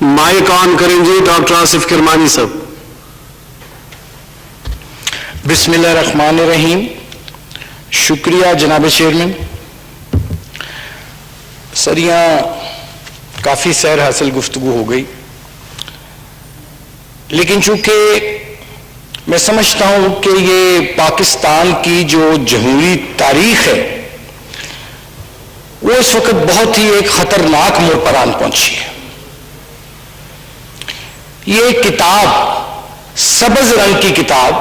Mic آن کریں جی doctor Asif Kirmani صاحب. بسم اللہ الرحمن الرحیم. شکریہ جناب چیئرمین. سر یہاں کافی سیر حاصل گفتگو ہو گئی، لیکن چونکہ میں سمجھتا ہوں کہ یہ پاکستان کی جو جمہوری تاریخ ہے وہ اس وقت بہت ہی ایک خطرناک موڑ پر آن پہنچی ہے. یہ کتاب سبز رنگ کی کتاب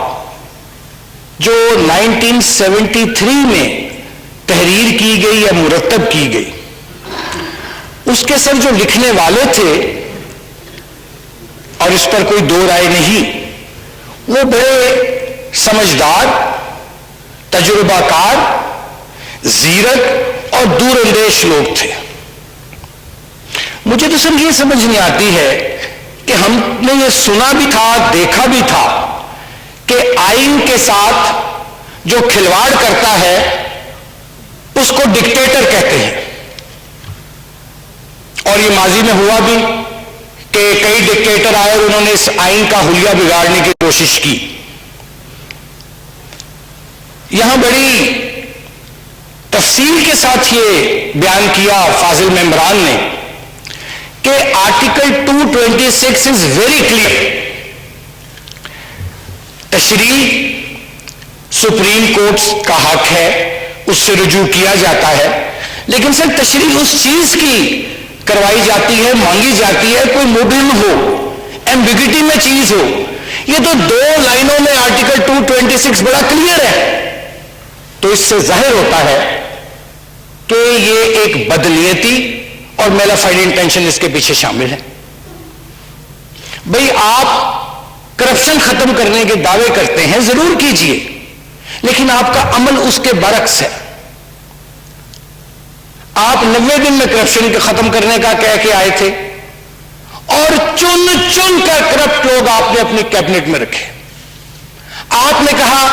جو 1973 میں تحریر کی گئی یا مرتب کی گئی، اس کے سر جو لکھنے والے تھے، اور اس پر کوئی دو رائے نہیں، وہ بڑے سمجھدار، تجربہ کار، زیرک اور دور اندیش لوگ تھے. مجھے تو سر یہ سمجھ نہیں آتی ہے کہ ہم نے یہ سنا بھی تھا، دیکھا بھی تھا کہ آئین کے ساتھ جو کھلواڑ کرتا ہے اس کو ڈکٹیٹر کہتے ہیں، اور یہ ماضی میں ہوا بھی کہ کئی ڈکٹیٹر آئے اور انہوں نے اس آئین کا حلیہ بگاڑنے کی کوشش کی. یہاں بڑی تفصیل کے ساتھ یہ بیان کیا فاضل ممبران نے کہ آرٹیکل 226 از ویری کلیئر. تشریح سپریم کورٹ کا حق ہے، اس سے رجوع کیا جاتا ہے، لیکن سر تشریح اس چیز کی کروائی جاتی ہے، مانگی جاتی ہے کوئی مبہم ہو، ایمبیگوٹی میں چیز ہو. یہ تو دو لائنوں میں آرٹیکل 226 بڑا کلیئر ہے. تو اس سے ظاہر ہوتا ہے کہ یہ ایک بدنیتی اور میلافائڈ انٹینشن اس کے پیچھے شامل ہے. بھئی آپ کرپشن ختم کرنے کے دعوے کرتے ہیں، ضرور کیجئے، لیکن آپ کا عمل اس کے برعکس ہے. آپ 90 دن میں کرپشن کے ختم کرنے کا کہہ کے آئے تھے، اور چن چن کر کرپٹ لوگ آپ نے اپنی کیبنٹ میں رکھے. آپ نے کہا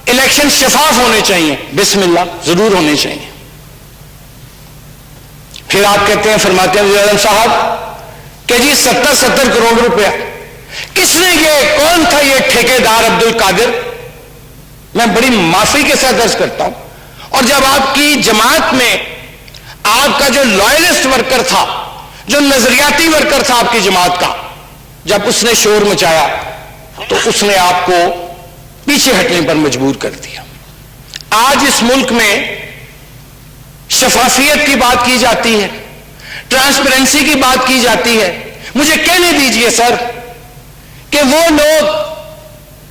الیکشن شفاف ہونے چاہیے، بسم اللہ، ضرور ہونے چاہیے. پھر آپ کہتے ہیں، فرماتے ہیں وزیر اعظم صاحب کہ جی 70 کروڑ روپیہ کس نے، یہ کون تھا یہ ٹھیکیدار عبد القادر؟ میں بڑی معافی کے ساتھ عرض کرتا ہوں، اور جب آپ کی جماعت میں آپ کا جو لائلسٹ ورکر تھا، جو نظریاتی ورکر تھا آپ کی جماعت کا، جب اس نے شور مچایا تو اس نے آپ کو پیچھے ہٹنے پر مجبور کر دیا. آج اس ملک میں شفافیت کی بات کی جاتی ہے، ٹرانسپیرنسی کی بات کی جاتی ہے. مجھے کہنے دیجئے سر کہ وہ لوگ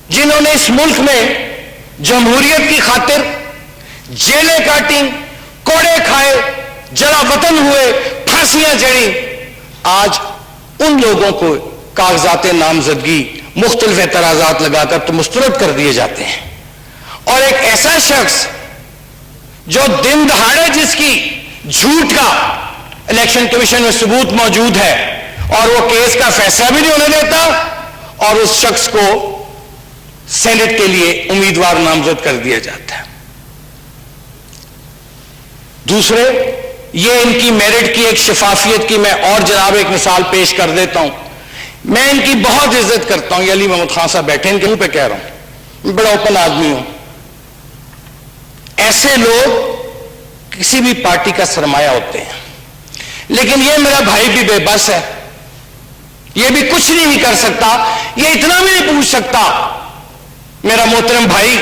جنہوں نے اس ملک میں جمہوریت کی خاطر جیلیں کاٹیں، کوڑے کھائے، جلا وطن ہوئے، پھانسیاں چڑھی، آج ان لوگوں کو کاغذات نامزدگی مختلف اعتراضات لگا کر تو مسترد کر دیے جاتے ہیں. اور ایک ایسا شخص جو دن دہاڑے جس کی جھوٹ کا الیکشن کمیشن میں ثبوت موجود ہے اور وہ کیس کا فیصلہ بھی نہیں ہونے دیتا، اور اس شخص کو سینٹ کے لیے امیدوار نامزد کر دیا جاتا ہے. دوسرے، یہ ان کی میرٹ کی ایک شفافیت کی میں اور جناب ایک مثال پیش کر دیتا ہوں. میں ان کی بہت عزت کرتا ہوں، یہ علی محمد خان صاحب بیٹھے، ان کے منہ پہ کہہ رہا ہوں، میں بڑا اوپن آدمی ہوں. ایسے لوگ کسی بھی پارٹی کا سرمایہ ہوتے ہیں، لیکن یہ میرا بھائی بھی بے بس ہے، یہ بھی کچھ نہیں کر سکتا، یہ اتنا بھی نہیں پوچھ سکتا میرا محترم بھائی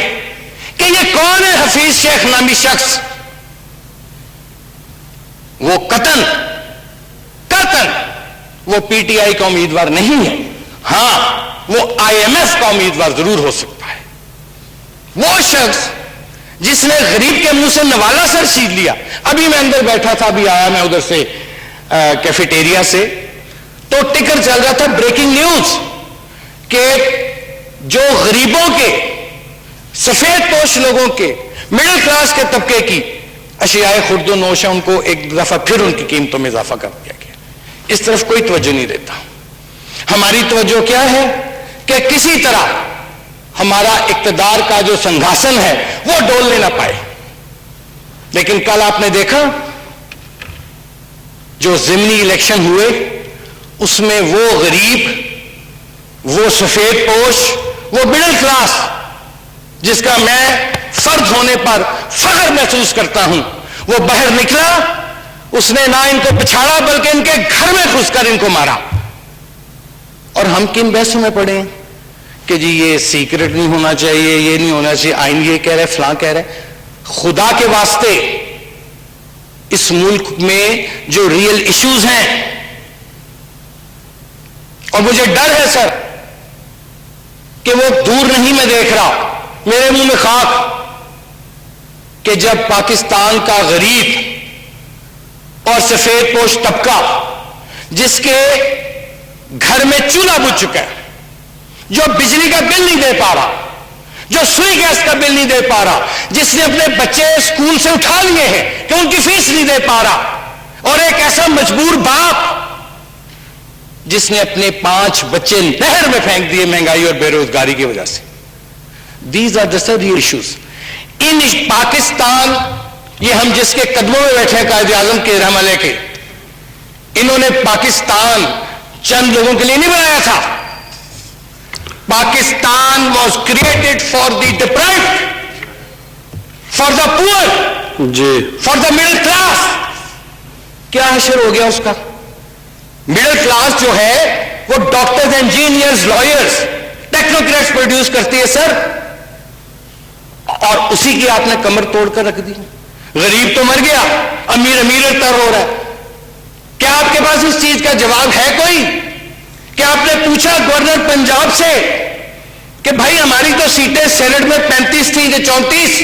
کہ یہ کون ہے حفیظ شیخ نامی شخص. وہ قطعاً وہ پی ٹی آئی کا امیدوار نہیں ہے. ہاں، وہ آئی ایم ایف کا امیدوار ضرور ہو سکتا ہے. وہ شخص جس نے غریب کے منہ سے نوالا سر چھین لیا. ابھی میں اندر بیٹھا تھا، ابھی آیا میں ادھر سے کیفیٹیریا سے، تو ٹکر چل رہا تھا بریکنگ نیوز کہ جو غریبوں کے، سفید پوش لوگوں کے، مڈل کلاس کے طبقے کی اشیاء خرد و نوش ہے، ان کو ایک دفعہ پھر ان کی قیمتوں میں اضافہ کر دیا گیا. اس طرف کوئی توجہ نہیں دیتا. ہماری توجہ کیا ہے کہ کسی طرح ہمارا اقتدار کا جو سنگھاسن ہے وہ ڈولنے نہ پائے. لیکن کل آپ نے دیکھا جو ضمنی الیکشن ہوئے اس میں وہ غریب، وہ سفید پوش، وہ مڈل کلاس جس کا میں فرد ہونے پر فخر محسوس کرتا ہوں، وہ باہر نکلا، اس نے نہ ان کو پچھاڑا بلکہ ان کے گھر میں گھس کر ان کو مارا. اور ہم کن بحثوں میں پڑے کہ جی یہ سیکرٹ نہیں ہونا چاہیے، یہ نہیں ہونا چاہیے، آئین یہ کہہ رہے، فلاں کہہ رہے. خدا کے واسطے اس ملک میں جو ریئل ایشوز ہیں، اور مجھے ڈر ہے سر کہ وہ دور نہیں میں دیکھ رہا، میرے منہ میں خاک، کہ جب پاکستان کا غریب اور سفید پوش طبقہ جس کے گھر میں چولہا بجھ چکا ہے، جو بجلی کا بل نہیں دے پا رہا، جو سوئی گیس کا بل نہیں دے پا رہا، جس نے اپنے بچے اسکول سے اٹھا لیے ہیں کہ ان کی فیس نہیں دے پا رہا، اور ایک ایسا مجبور باپ جس نے اپنے 5 بچے نہر میں پھینک دیے مہنگائی اور بے روزگاری کی وجہ سے. These are the real issues. In Pakistan, یہ ہم جس کے قدموں میں بیٹھے ہیں قائد اعظم کے رحمہ اللہ کے، انہوں نے پاکستان چند لوگوں کے لیے نہیں بنایا تھا. Pakistan was created for the deprived, for the پور، جی فار دا مڈل کلاس. کیا حشر ہو گیا اس کا؟ مڈل کلاس جو ہے وہ doctors, engineers, lawyers, technocrats produce کرتی ہے سر، اور اسی کی آپ نے کمر توڑ کر رکھ دی. غریب تو مر گیا، امیر تر ہو رہا ہے. کیا آپ کے پاس اس چیز کا جواب ہے کوئی؟ کیا آپ نے پوچھا گورنر پنجاب سے کہ بھائی ہماری تو سیٹیں سینٹ میں 35 تھیں کہ 34،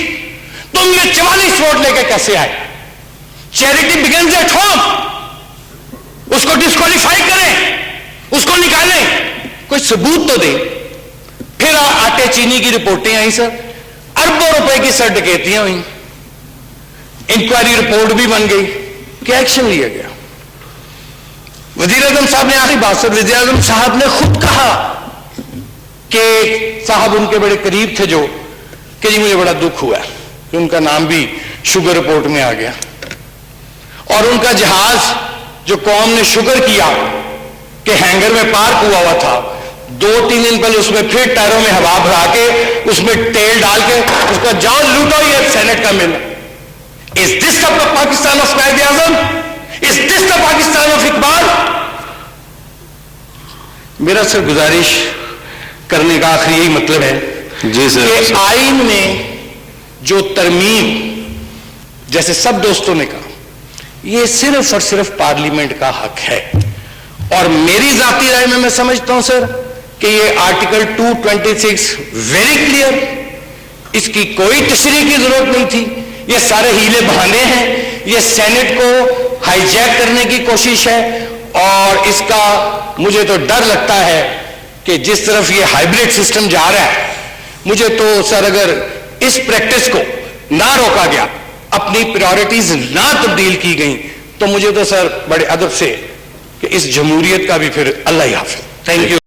تم یہ 44 ووٹ لے کے کیسے آئے؟ Charity begins at home. اس کو ڈسکوالیفائی کریں، اس کو نکالیں، کوئی ثبوت تو دیں. پھر آٹے چینی کی رپورٹیں آئیں سر، اربوں روپے کی سر ڈکیتیاں ہوئیں، انکوائری رپورٹ بھی بن گئی. کیا ایکشن لیا گیا؟ وزیر اعظم صاحب نے آخری بات، سر وزیر اعظم صاحب نے خود کہا کہ صاحب ان کے بڑے قریب تھے جو کہ جی مجھے بڑا دکھ ہوا ہے کہ ان کا نام بھی شوگر رپورٹ میں آ گیا، اور ان کا جہاز جو قوم نے شکر کیا کہ ہینگر میں پارک ہوا تھا، 2-3 دن پہلے اس میں پھر ٹائروں میں ہوا بھرا کے اس میں تیل ڈال کے اس کا جاؤ لوٹو یہ سینٹ کا مل. Is this the Pakistan of Quaid Azam? Is this the Pakistan of Iqbal? میرا سر گزارش کرنے کا آخری یہی مطلب ہے جی سر کہ آئین میں جو ترمیم، جیسے سب دوستوں نے کہا، یہ صرف اور صرف پارلیمنٹ کا حق ہے. اور میری ذاتی رائے میں سمجھتا ہوں سر کہ یہ آرٹیکل 226 ویری کلیئر، اس کی کوئی تشریح کی ضرورت نہیں تھی. یہ سارے ہیلے بہانے ہیں، یہ سینٹ کو ہائی جیک کرنے کی کوشش ہے، اور اس کا مجھے تو ڈر لگتا ہے کہ جس طرف یہ ہائیبریڈ سسٹم جا رہا ہے، مجھے تو سر اگر اس پریکٹس کو نہ روکا گیا، اپنی پریورٹیز نہ تبدیل کی گئیں، تو مجھے تو سر بڑے ادب سے کہ اس جمہوریت کا بھی پھر اللہ ہی حافظ. Thank you.